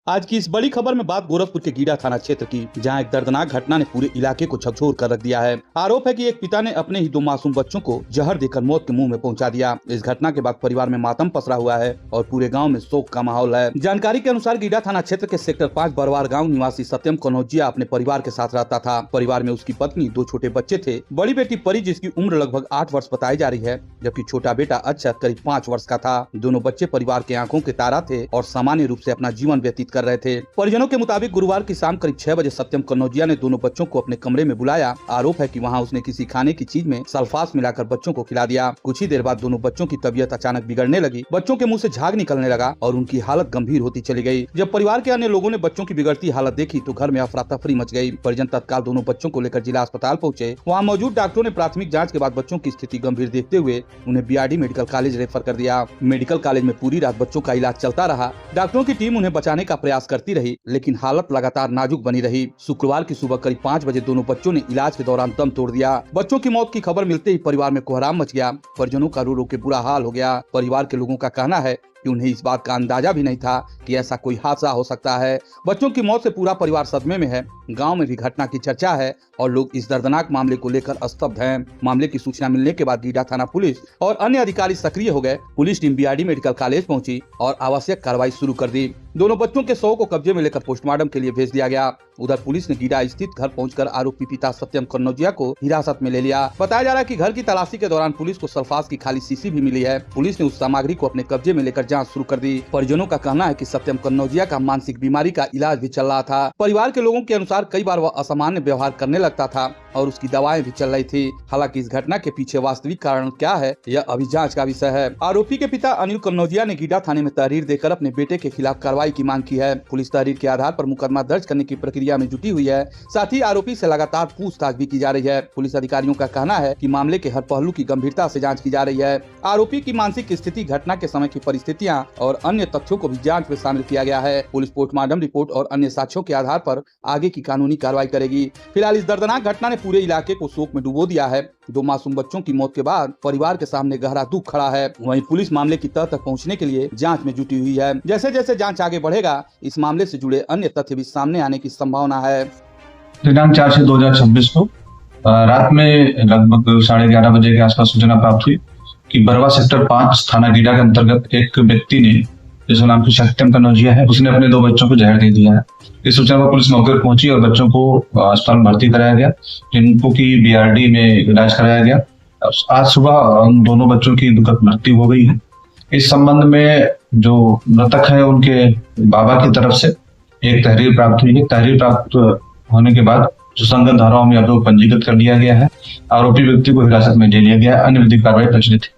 आज की इस बड़ी खबर में बात गोरखपुर के गीडा थाना क्षेत्र की, जहां एक दर्दनाक घटना ने पूरे इलाके को झकझोर कर रख दिया है। आरोप है कि एक पिता ने अपने ही 2 मासूम बच्चों को जहर देकर मौत के मुंह में पहुंचा दिया। इस घटना के बाद परिवार में मातम पसरा हुआ है और पूरे गांव में शोक का माहौल है। जानकारी के अनुसार गीडा थाना क्षेत्र के सेक्टर 5 बरवार गाँव निवासी सत्यम कनौजिया अपने परिवार के साथ रहता था। परिवार में उसकी पत्नी, 2 छोटे बच्चे थे। बड़ी बेटी परी, जिसकी उम्र लगभग 8 वर्ष बताई जा रही है, जबकि छोटा बेटा अक्षत करीब 5 वर्ष का था। दोनों बच्चे परिवार के आंखों के तारा थे और सामान्य रूप से अपना जीवन व्यतीत कर रहे थे। परिजनों के मुताबिक गुरुवार की शाम करीब 6 बजे सत्यम कनौजिया ने दोनों बच्चों को अपने कमरे में बुलाया। आरोप है कि वहां उसने किसी खाने की चीज में सल्फास मिलाकर बच्चों को खिला दिया। कुछ ही देर बाद दोनों बच्चों की तबीयत अचानक बिगड़ने लगी। बच्चों के मुंह से झाग निकलने लगा और उनकी हालत गंभीर होती चली गई। जब परिवार के अन्य लोगों ने बच्चों की बिगड़ती हालत देखी तो घर में अफरा तफरी मच गई। परिजन तत्काल दोनों बच्चों को लेकर जिला अस्पताल पहुंचे। वहां मौजूद डॉक्टरों ने प्राथमिक जाँच के बाद बच्चों की स्थिति गंभीर देखते हुए उन्हें बीआरडी मेडिकल कॉलेज रेफर कर दिया। मेडिकल कॉलेज में पूरी रात बच्चों का इलाज चलता रहा। डॉक्टरों की टीम उन्हें बचाने का प्रयास करती रही, लेकिन हालत लगातार नाजुक बनी रही। शुक्रवार की सुबह करीब 5 बजे दोनों बच्चों ने इलाज के दौरान दम तोड़ दिया। बच्चों की मौत की खबर मिलते ही परिवार में कोहराम मच गया। परिजनों का रो रो के बुरा हाल हो गया। परिवार के लोगों का कहना है कि उन्हें इस बात का अंदाजा भी नहीं था कि ऐसा कोई हादसा हो सकता है। बच्चों की मौत से पूरा परिवार सदमे में है। गांव में भी घटना की चर्चा है और लोग इस दर्दनाक मामले को लेकर स्तब्ध हैं। मामले की सूचना मिलने के बाद गीडा थाना पुलिस और अन्य अधिकारी सक्रिय हो गए। Police team BRD medical college पहुंची और आवश्यक कार्रवाई शुरू कर दी। दोनों बच्चों के शव को कब्जे में लेकर पोस्टमार्टम के लिए भेज दिया गया। उधर पुलिस ने गीडा स्थित घर पहुंचकर आरोपी पिता सत्यम कनौजिया को हिरासत में ले लिया। बताया जा रहा है कि घर की तलाशी के दौरान पुलिस को सल्फास की खाली शीशी भी मिली है। पुलिस ने उस सामग्री को अपने कब्जे में लेकर जांच शुरू कर दी। परिजनों का कहना है कि सत्यम कनौजिया का मानसिक बीमारी का इलाज भी चल रहा था। परिवार के लोगों के अनुसार कई बार वह असामान्य व्यवहार करने लगता था और उसकी दवाएं भी चल रही थी। हालांकि इस घटना के पीछे वास्तविक कारण क्या है, यह अभी जांच का विषय है। आरोपी के पिता अनिल कनौजिया ने गीडा थाने में तहरीर देकर अपने बेटे के खिलाफ कार्रवाई की मांग की है। पुलिस तहरीर के आधार पर मुकदमा दर्ज करने की प्रक्रिया में जुटी हुई है। साथ ही आरोपी से लगातार पूछताछ भी की जा रही है। पुलिस अधिकारियों का कहना है कि मामले के हर पहलू की गंभीरता से जांच की जा रही है। आरोपी की मानसिक स्थिति, घटना के समय की परिस्थितियां और अन्य तथ्यों को भी जांच में शामिल किया गया है। पुलिस पोस्टमार्टम रिपोर्ट और अन्य साक्ष्यों के आधार पर आगे की कानूनी कार्रवाई करेगी। फिलहाल इस दर्दनाक घटना ने पूरे इलाके को शोक में डुबो दिया है। 2 मासूम बच्चों की मौत के बाद परिवार के सामने गहरा दुख खड़ा है। वहीं पुलिस मामले की तह तक पहुंचने के लिए जांच में जुटी हुई है। जैसे जैसे जांच आगे बढ़ेगा, इस मामले से जुड़े अन्य तथ्य भी सामने आने की संभावना है। दिनांक 4/6/2026 को रात में लगभग 11:30 बजे के आसपास सूचना प्राप्त हुई कि बरवा सेक्टर 5 थाना गीडा के अंतर्गत एक व्यक्ति ने, जिसका नाम सत्यम कनौजिया है, उसने अपने 2 बच्चों को जहर दे दिया है। इस सूचना पर पुलिस मौके पर पहुंची और बच्चों को अस्पताल में भर्ती कराया गया, जिनको की बीआरडी में इलाज कराया गया। आज सुबह उन दोनों बच्चों की दुखद मृत्यु हो गई है। इस संबंध में जो मृतक है उनके बाबा की तरफ से एक तहरीर प्राप्त हुई है। तहरीर प्राप्त होने के बाद सुसंगत धाराओं में अभियोग पंजीकृत कर लिया गया है। आरोपी व्यक्ति को हिरासत में ले लिया गया। अन्य विधिक कार्रवाई प्रचलित है।